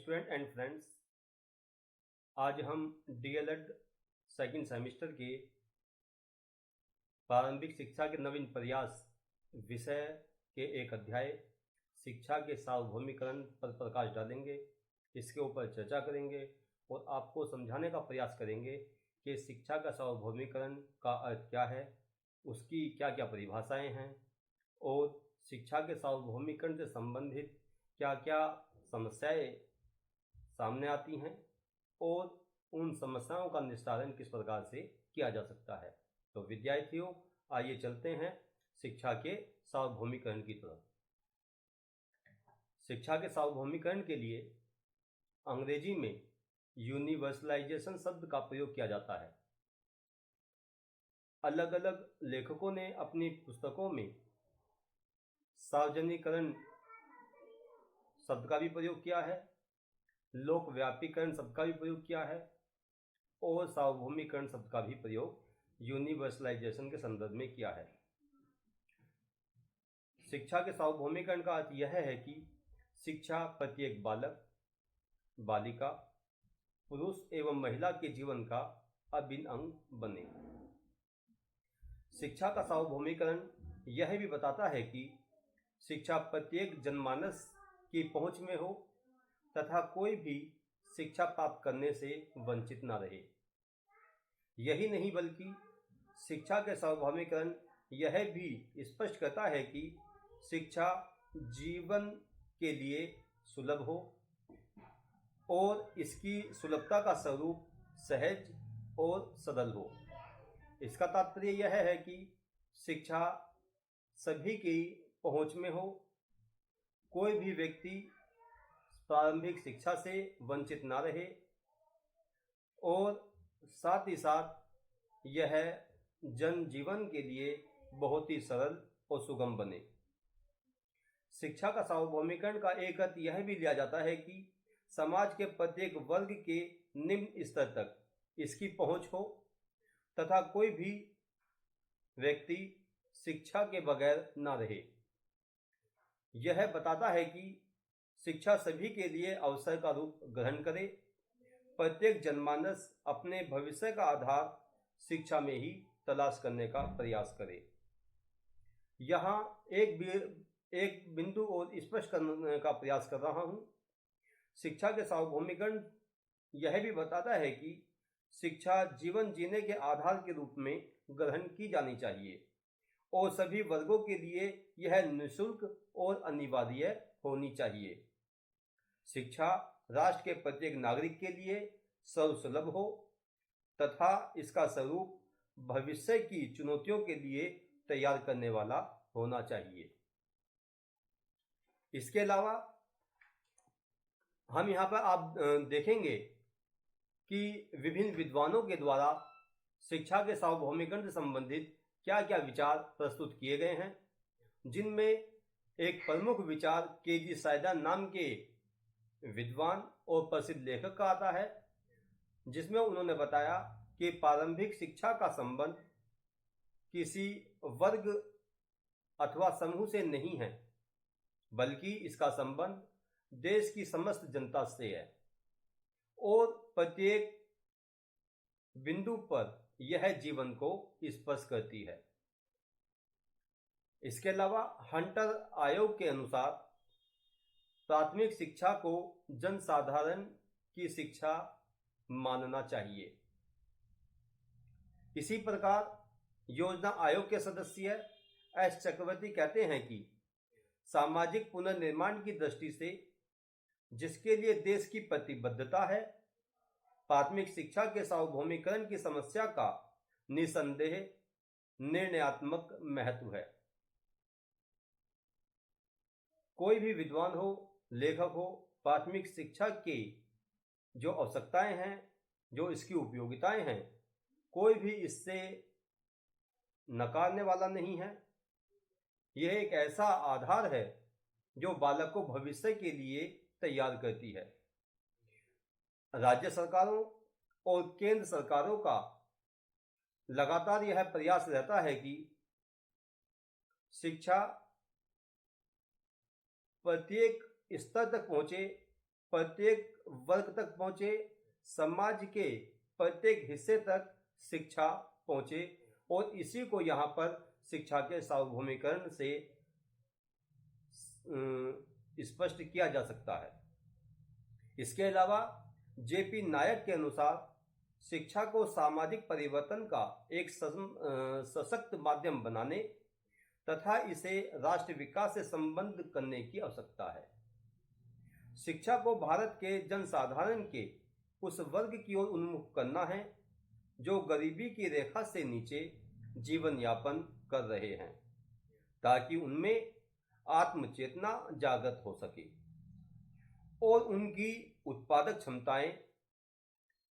Student and friends, आज हम DElEd second semester के प्रारंभिक शिक्षा के नवीन प्रयास विषय के एक अध्याय शिक्षा के सार्वभौमिकरण पर प्रकाश डालेंगे। इसके ऊपर चर्चा करेंगे और आपको समझाने का प्रयास करेंगे कि शिक्षा का सार्वभौमिकरण का अर्थ क्या है, उसकी क्या क्या परिभाषाएं हैं और शिक्षा के सार्वभौमिकरण से संबंधित क्या क्या समस्याएं सामने आती हैं और उन समस्याओं का निस्तारण किस प्रकार से किया जा सकता है। तो विद्यार्थियों, आइए चलते हैं शिक्षा के सार्वभौमिकरण की तरफ। शिक्षा के सार्वभौमिकरण के लिए अंग्रेजी में यूनिवर्सलाइजेशन शब्द का प्रयोग किया जाता है। अलग अलग लेखकों ने अपनी पुस्तकों में सार्वजनिकरण शब्द का भी प्रयोग किया है, लोकव्यापीकरण शब्द का भी प्रयोग किया है और सार्वभौमिकरण शब्द का भी प्रयोग यूनिवर्सलाइजेशन के संदर्भ में किया है। शिक्षा के सार्वभौमिकरण का अर्थ यह है कि शिक्षा प्रत्येक बालक, बालिका, पुरुष एवं महिला के जीवन का अभिन्न अंग बने। शिक्षा का सार्वभौमिकरण यह भी बताता है कि शिक्षा प्रत्येक जनमानस की पहुंच में हो तथा कोई भी शिक्षा प्राप्त करने से वंचित न रहे। यही नहीं बल्कि शिक्षा के सार्वभौमिकरण यह भी स्पष्ट करता है कि शिक्षा जीवन के लिए सुलभ हो और इसकी सुलभता का स्वरूप सहज और सरल हो। इसका तात्पर्य यह है कि शिक्षा सभी की पहुंच में हो, कोई भी व्यक्ति प्रारंभिक शिक्षा से वंचित ना रहे और साथ ही साथ यह जनजीवन के लिए बहुत ही सरल और सुगम बने। शिक्षा का सार्वभौमिकरण का एक अर्थ यह भी लिया जाता है कि समाज के प्रत्येक वर्ग के निम्न स्तर तक इसकी पहुंच हो तथा कोई भी व्यक्ति शिक्षा के बगैर ना रहे। यह बताता है कि शिक्षा सभी के लिए अवसर का रूप ग्रहण करे। प्रत्येक जनमानस अपने भविष्य का आधार शिक्षा में ही तलाश करने का प्रयास करे। यहाँ एक बिंदु और स्पष्ट करने का प्रयास कर रहा हूँ। शिक्षा के सार्वभौमिकरण यह भी बताता है कि शिक्षा जीवन जीने के आधार के रूप में ग्रहण की जानी चाहिए और सभी वर्गों के लिए यह निःशुल्क और अनिवार्य होनी चाहिए। शिक्षा राष्ट्र के प्रत्येक नागरिक के लिए सर्वसुलभ हो तथा इसका स्वरूप भविष्य की चुनौतियों के लिए तैयार करने वाला होना चाहिए। इसके अलावा हम यहाँ पर आप देखेंगे कि विभिन्न विद्वानों के द्वारा शिक्षा के सार्वभौमिकरण से संबंधित क्या क्या विचार प्रस्तुत किए गए हैं, जिनमें एक प्रमुख विचार के.जी. साइदान नाम के विद्वान और प्रसिद्ध लेखक का आता है, जिसमें उन्होंने बताया कि प्रारंभिक शिक्षा का संबंध किसी वर्ग अथवा समूह से नहीं है, बल्कि इसका संबंध देश की समस्त जनता से है और प्रत्येक बिंदु पर यह जीवन को स्पर्श करती है। इसके अलावा हंटर आयोग के अनुसार प्राथमिक शिक्षा को जनसाधारण की शिक्षा मानना चाहिए। इसी प्रकार योजना आयोग के सदस्य एस चक्रवर्ती कहते हैं कि सामाजिक पुनर्निर्माण की दृष्टि से जिसके लिए देश की प्रतिबद्धता है, प्राथमिक शिक्षा के सार्वभौमिकरण की समस्या का निसंदेह निर्णयात्मक महत्व है। कोई भी विद्वान हो, लेखक हो, प्राथमिक शिक्षा की जो आवश्यकताएं हैं, जो इसकी उपयोगिताएं हैं, कोई भी इससे नकारने वाला नहीं है। यह एक ऐसा आधार है जो बालक को भविष्य के लिए तैयार करती है। राज्य सरकारों और केंद्र सरकारों का लगातार यह प्रयास रहता है कि शिक्षा प्रत्येक स्तर तक पहुंचे, प्रत्येक वर्ग तक पहुंचे, समाज के प्रत्येक हिस्से तक शिक्षा पहुंचे, और इसी को यहाँ पर शिक्षा के सार्वभौमिकरण से स्पष्ट किया जा सकता है। इसके अलावा जेपी नायक के अनुसार शिक्षा को सामाजिक परिवर्तन का एक सशक्त माध्यम बनाने तथा इसे राष्ट्र विकास से संबद्ध करने की आवश्यकता है। शिक्षा को भारत के जनसाधारण के उस वर्ग की ओर उन्मुख करना है जो गरीबी की रेखा से नीचे जीवन यापन कर रहे हैं, ताकि उनमें आत्मचेतना जागृत हो सके और उनकी उत्पादक क्षमताएं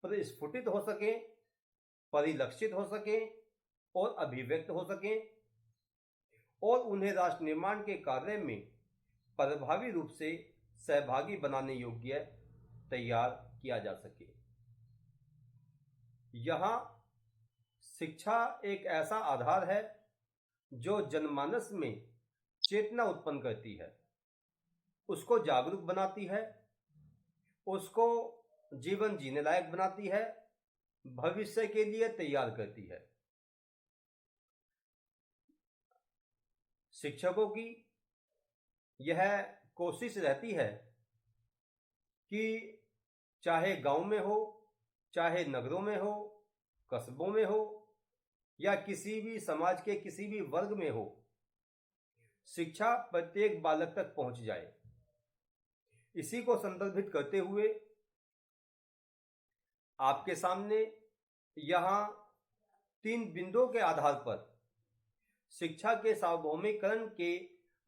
प्रस्फुटित हो सकें, परिलक्षित हो सकें और अभिव्यक्त हो सकें, और उन्हें राष्ट्र निर्माण के कार्य में प्रभावी रूप से सहभागी बनाने योग्य तैयार किया जा सके। यहाँ शिक्षा एक ऐसा आधार है जो जनमानस में चेतना उत्पन्न करती है, उसको जागरूक बनाती है, उसको जीवन जीने लायक बनाती है, भविष्य के लिए तैयार करती है। शिक्षकों की यह कोशिश रहती है कि चाहे गांव में हो, चाहे नगरों में हो, कस्बों में हो, या किसी भी समाज के किसी भी वर्ग में हो, शिक्षा प्रत्येक बालक तक पहुंच जाए। इसी को संदर्भित करते हुए आपके सामने यहाँ 3 बिंदुओं के आधार पर शिक्षा के सार्वभौमिकरण के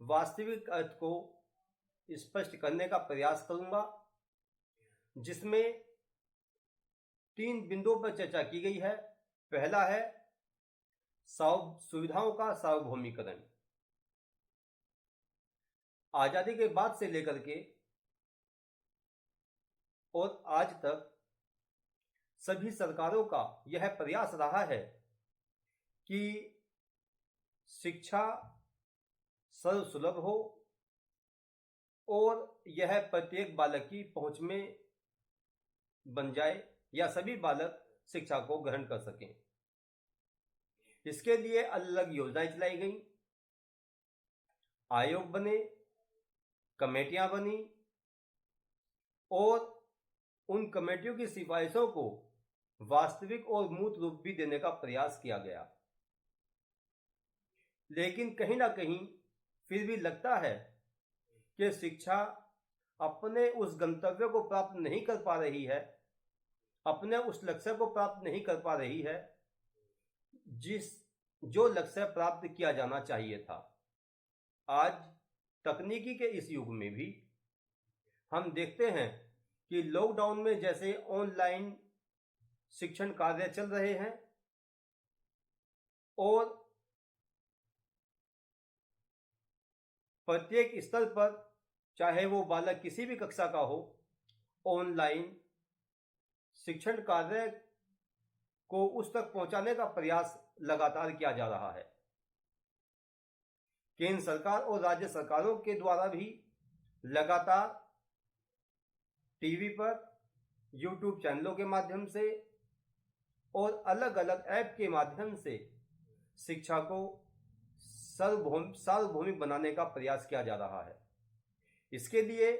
वास्तविक अर्थ को स्पष्ट करने का प्रयास करूंगा, जिसमें 3 बिंदुओं पर चर्चा की गई है। पहला है सुविधाओं का सार्वभौमिकरण। आजादी के बाद से लेकर के और आज तक सभी सरकारों का यह प्रयास रहा है कि शिक्षा सर्वसुलभ हो और यह प्रत्येक बालक की पहुंच में बन जाए, या सभी बालक शिक्षा को ग्रहण कर सकें। इसके लिए अलग अलग योजनाएं चलाई गई, आयोग बने, कमेटियां बनी, और उन कमेटियों की सिफारिशों को वास्तविक और मूर्त रूप भी देने का प्रयास किया गया। लेकिन कहीं ना कहीं फिर भी लगता है कि शिक्षा अपने उस गंतव्य को प्राप्त नहीं कर पा रही है, अपने उस लक्ष्य को प्राप्त नहीं कर पा रही है जो लक्ष्य प्राप्त किया जाना चाहिए था। आज तकनीकी के इस युग में भी हम देखते हैं कि लॉकडाउन में जैसे ऑनलाइन शिक्षण कार्य चल रहे हैं, और प्रत्येक स्तर पर, चाहे वो बालक किसी भी कक्षा का हो, ऑनलाइन शिक्षण कार्य को उस तक पहुंचाने का प्रयास लगातार किया जा रहा है। केंद्र सरकार और राज्य सरकारों के द्वारा भी लगातार टीवी पर, यूट्यूब चैनलों के माध्यम से और अलग अलग ऐप के माध्यम से शिक्षा को सार्वभौमिक बनाने का प्रयास किया जा रहा है। इसके लिए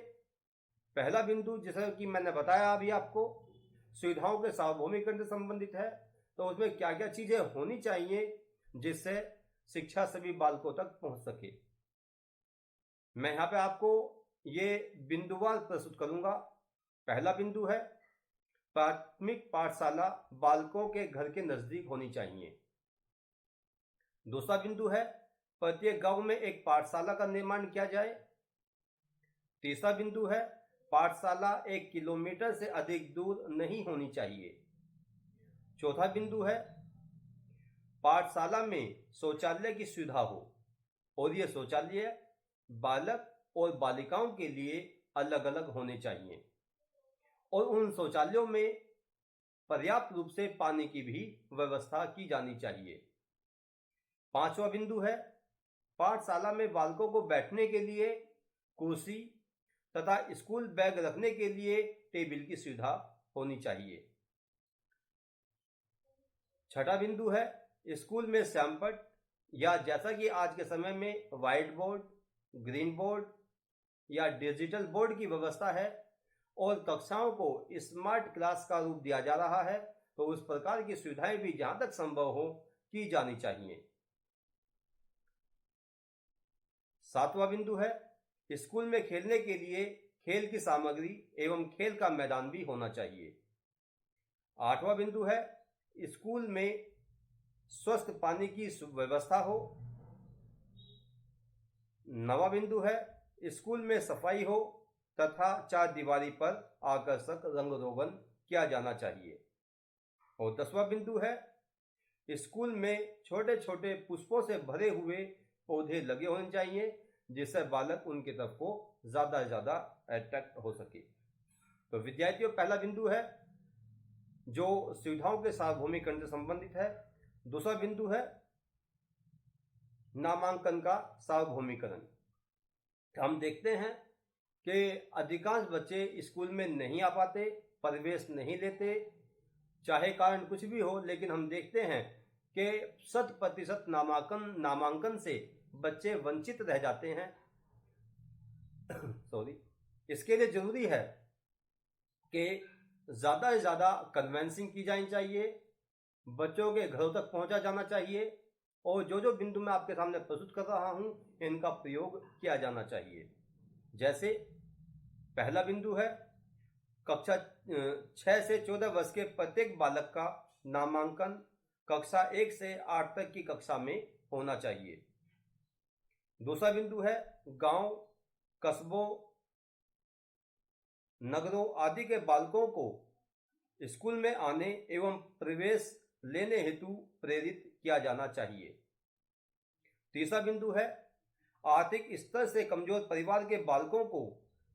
पहला बिंदु, जैसा कि मैंने बताया अभी आपको, सुविधाओं के सार्वभौमिकरण से संबंधित है। तो उसमें क्या क्या चीजें होनी चाहिए जिससे शिक्षा सभी बालकों तक पहुंच सके। मैं यहाँ पे आपको ये बिंदुवार प्रस्तुत करूंगा। पहला बिंदु है प्राथमिक पाठशाला बालकों के घर के नजदीक होनी चाहिए। दूसरा बिंदु है प्रत्येक गांव में एक पाठशाला का निर्माण किया जाए। तीसरा बिंदु है पाठशाला 1 किलोमीटर से अधिक दूर नहीं होनी चाहिए। चौथा बिंदु है पाठशाला में शौचालय की सुविधा हो, और ये शौचालय बालक और बालिकाओं के लिए अलग अलग होने चाहिए, और उन शौचालयों में पर्याप्त रूप से पानी की भी व्यवस्था की जानी चाहिए। पांचवा बिंदु है पाठशाला में बालकों को बैठने के लिए कुर्सी तथा स्कूल बैग रखने के लिए टेबल की सुविधा होनी चाहिए। छठा बिंदु है स्कूल में श्यामपट्ट या जैसा कि आज के समय में व्हाइट बोर्ड, ग्रीन बोर्ड या डिजिटल बोर्ड की व्यवस्था है और कक्षाओं को स्मार्ट क्लास का रूप दिया जा रहा है, तो उस प्रकार की सुविधाएं भी जहां तक संभव हो की जानी चाहिए। सातवां बिंदु है स्कूल में खेलने के लिए खेल की सामग्री एवं खेल का मैदान भी होना चाहिए। आठवां बिंदु है स्कूल में स्वस्थ पानी की व्यवस्था हो। नवां बिंदु है स्कूल में सफाई हो तथा चार दीवारी पर आकर्षक रंग रोगन किया जाना चाहिए। और 10वां बिंदु है स्कूल में छोटे छोटे पुष्पों से भरे हुए पौधे लगे होने चाहिए, जिससे बालक उनकी तरफ को ज़्यादा से ज़्यादा अट्रैक्ट हो सके। तो विद्यार्थियों, पहला बिंदु है जो सुविधाओं के सार्वभौमिकरण से संबंधित है। दूसरा बिंदु है नामांकन का सार्वभौमिकरण। हम देखते हैं कि अधिकांश बच्चे स्कूल में नहीं आ पाते, प्रवेश नहीं लेते, चाहे कारण कुछ भी हो, लेकिन हम देखते हैं कि 100% नामांकन से बच्चे वंचित रह जाते हैं। इसके लिए जरूरी है कि ज़्यादा से ज़्यादा कन्वेंसिंग की जानी चाहिए, बच्चों के घरों तक पहुंचा जाना चाहिए और जो जो बिंदु मैं आपके सामने प्रस्तुत कर रहा हूं इनका प्रयोग किया जाना चाहिए। जैसे पहला बिंदु है कक्षा 6 से 14 वर्ष के प्रत्येक बालक का नामांकन कक्षा 1 से 8 तक की कक्षा में होना चाहिए। दूसरा बिंदु है गांव, कस्बों, नगरों आदि के बालकों को स्कूल में आने एवं प्रवेश लेने हेतु प्रेरित किया जाना चाहिए। तीसरा बिंदु है आर्थिक स्तर से कमजोर परिवार के बालकों को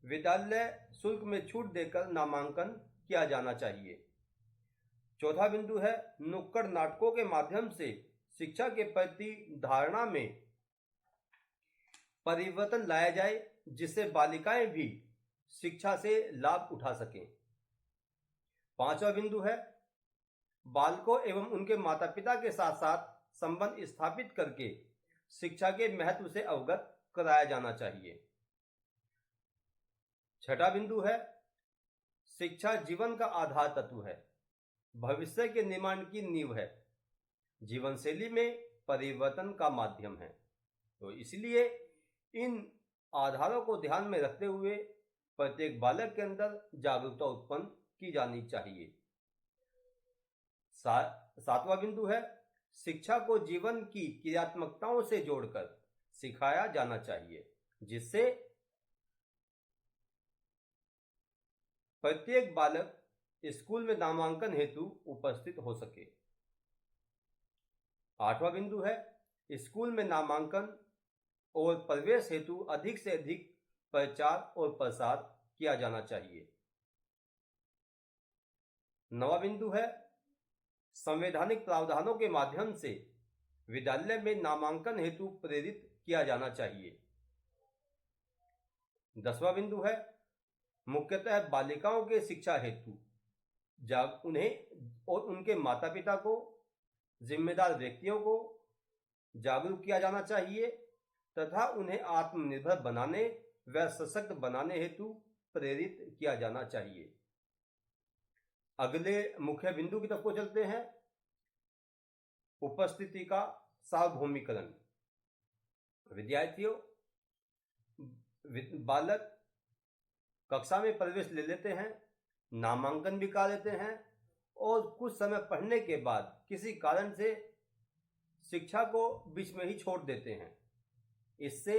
विद्यालय शुल्क में छूट देकर नामांकन किया जाना चाहिए। चौथा बिंदु है नुक्कड़ नाटकों के माध्यम से शिक्षा के प्रति धारणा में परिवर्तन लाया जाए, जिससे बालिकाएं भी शिक्षा से लाभ उठा सकें। पांचवा बिंदु है बालकों एवं उनके माता पिता के साथ साथ संबंध स्थापित करके शिक्षा के महत्व से अवगत कराया जाना चाहिए। छठा बिंदु है शिक्षा जीवन का आधार तत्व है, भविष्य के निर्माण की नींव है, जीवन शैली में परिवर्तन का माध्यम है। तो इसलिए इन आधारों को ध्यान में रखते हुए प्रत्येक बालक के अंदर जागरूकता उत्पन्न की जानी चाहिए। सातवां बिंदु है शिक्षा को जीवन की क्रियात्मकताओं से जोड़कर सिखाया जाना चाहिए, जिससे प्रत्येक बालक स्कूल में नामांकन हेतु उपस्थित हो सके। आठवां बिंदु है स्कूल में नामांकन और प्रवेश हेतु अधिक से अधिक प्रचार और प्रसार किया जाना चाहिए। नवा बिंदु है संवैधानिक प्रावधानों के माध्यम से विद्यालय में नामांकन हेतु प्रेरित किया जाना चाहिए। 10वां बिंदु है मुख्यतः बालिकाओं के शिक्षा हेतु उन्हें और उनके माता पिता को, जिम्मेदार व्यक्तियों को जागरूक किया जाना चाहिए तथा उन्हें आत्मनिर्भर बनाने व सशक्त बनाने हेतु प्रेरित किया जाना चाहिए। अगले मुख्य बिंदु की तरफ को चलते हैं, उपस्थिति का सार्वभौमिकरण। विद्यार्थियों, बालक कक्षा में प्रवेश ले लेते हैं, नामांकन भी करा लेते हैं और कुछ समय पढ़ने के बाद किसी कारण से शिक्षा को बीच में ही छोड़ देते हैं। इससे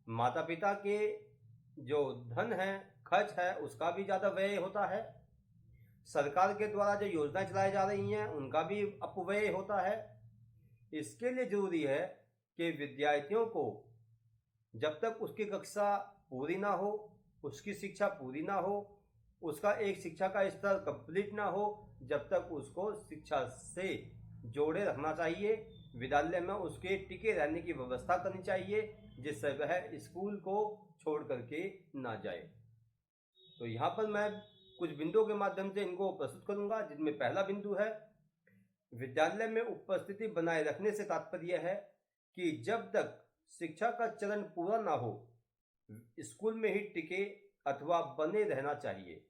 माता पिता के जो धन है, खर्च है, उसका भी ज़्यादा व्यय होता है। सरकार के द्वारा जो योजनाएं चलाई जा रही हैं उनका भी अपव्यय होता है। इसके लिए जरूरी है कि विद्यार्थियों को जब तक उसकी कक्षा पूरी ना हो, उसकी शिक्षा पूरी ना हो, उसका एक शिक्षा का स्तर कंप्लीट ना हो, जब तक उसको शिक्षा से जोड़े रखना चाहिए। विद्यालय में उसके टिके रहने की व्यवस्था करनी चाहिए, जिससे वह स्कूल को छोड़ करके ना जाए। तो यहाँ पर मैं कुछ बिंदुओं के माध्यम से इनको प्रस्तुत करूंगा, जिनमें पहला बिंदु है, विद्यालय में उपस्थिति बनाए रखने से तात्पर्य है कि जब तक शिक्षा का चरण पूरा ना हो, स्कूल में ही टिके अथवा बने रहना चाहिए।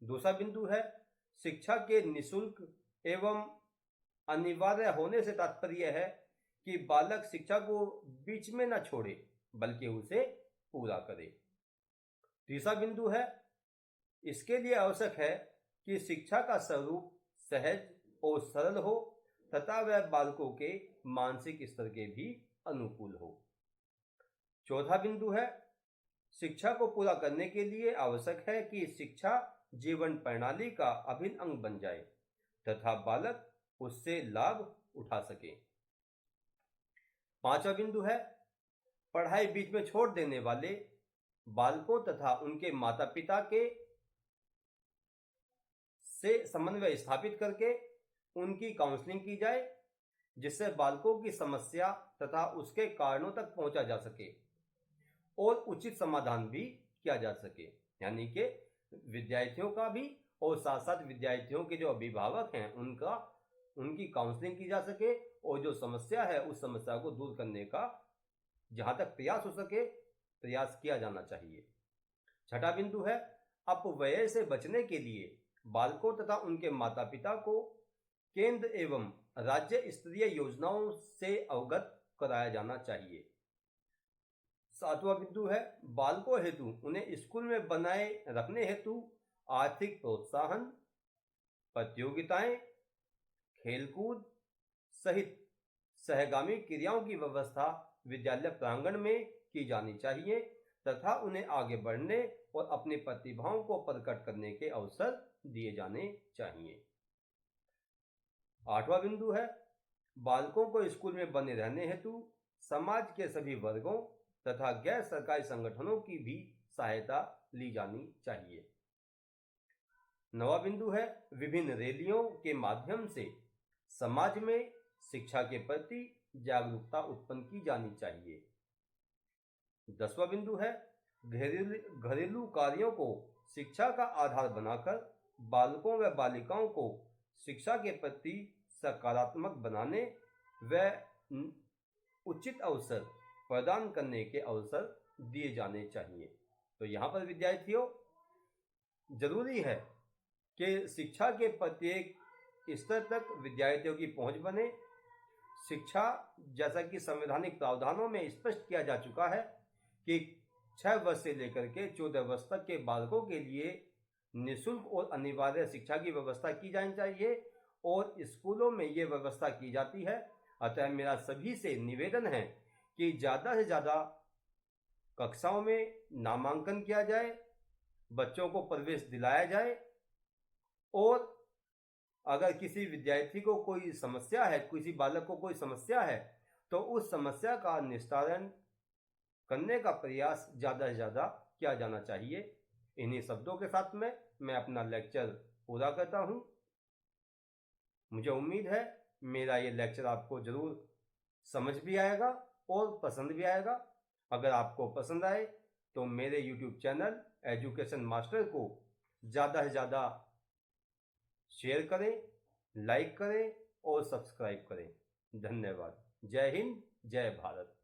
दूसरा बिंदु है, शिक्षा के निःशुल्क एवं अनिवार्य होने से तात्पर्य है कि बालक शिक्षा को बीच में न छोड़े बल्कि उसे पूरा करे। तीसरा बिंदु है, इसके लिए आवश्यक है कि शिक्षा का स्वरूप सहज और सरल हो तथा वह बालकों के मानसिक स्तर के भी अनुकूल हो। चौथा बिंदु है, शिक्षा को पूरा करने के लिए आवश्यक है कि शिक्षा जीवन प्रणाली का अभिन्न अंग बन जाए तथा बालक उससे लाभ उठा सके। पांचवा बिंदु है, पढ़ाई बीच में छोड़ देने वाले बालकों तथा उनके माता पिता के से समन्वय स्थापित करके उनकी काउंसलिंग की जाए, जिससे बालकों की समस्या तथा उसके कारणों तक पहुंचा जा सके और उचित समाधान भी किया जा सके। यानी कि विद्यार्थियों का भी और साथ साथ विद्यार्थियों के जो अभिभावक हैं उनकी काउंसलिंग की जा सके और जो समस्या है उस समस्या को दूर करने का जहां तक प्रयास हो सके प्रयास किया जाना चाहिए। छठा बिंदु है, अपव्यय से बचने के लिए बालकों तथा उनके माता पिता को केंद्र एवं राज्य स्तरीय योजनाओं से अवगत कराया जाना चाहिए। सातवां बिंदु है, बालकों हेतु उन्हें स्कूल में बनाए रखने हेतु आर्थिक प्रोत्साहन, प्रतियोगिताएं, खेलकूद सहित सहगामी क्रियाओं की व्यवस्था विद्यालय प्रांगण में की जानी चाहिए तथा उन्हें आगे बढ़ने और अपनी प्रतिभाओं को प्रकट करने के अवसर दिए जाने चाहिए। आठवां बिंदु है, बालकों को स्कूल में बने रहने हेतु समाज के सभी वर्गों तथा गैर सरकारी संगठनों की भी सहायता ली जानी चाहिए। नवा बिंदु है, विभिन्न रैलियों के माध्यम से समाज में शिक्षा के प्रति जागरूकता उत्पन्न की जानी चाहिए। 10वां बिंदु है, घरेलू कार्यों को शिक्षा का आधार बनाकर बालकों व बालिकाओं को शिक्षा के प्रति सकारात्मक बनाने व उचित अवसर प्रदान करने के अवसर दिए जाने चाहिए। तो यहाँ पर विद्यार्थियों, जरूरी है कि शिक्षा के प्रत्येक स्तर तक विद्यार्थियों की पहुंच बने। शिक्षा, जैसा कि संवैधानिक प्रावधानों में स्पष्ट किया जा चुका है कि 6 वर्ष से लेकर के 14 वर्ष तक के बालकों के लिए निःशुल्क और अनिवार्य शिक्षा की व्यवस्था की जानी चाहिए और स्कूलों में ये व्यवस्था की जाती है। अतः मेरा सभी से निवेदन है कि ज़्यादा से ज़्यादा कक्षाओं में नामांकन किया जाए, बच्चों को प्रवेश दिलाया जाए और अगर किसी विद्यार्थी को कोई समस्या है, किसी बालक को कोई समस्या है, तो उस समस्या का निस्तारण करने का प्रयास ज़्यादा से ज़्यादा किया जाना चाहिए। इन्हीं शब्दों के साथ में मैं अपना लेक्चर पूरा करता हूँ। मुझे उम्मीद है मेरा ये लेक्चर आपको ज़रूर समझ भी आएगा और पसंद भी आएगा। अगर आपको पसंद आए तो मेरे YouTube चैनल एजुकेशन मास्टर को ज़्यादा से ज़्यादा शेयर करें, लाइक करें और सब्सक्राइब करें। धन्यवाद। जय हिंद, जय भारत।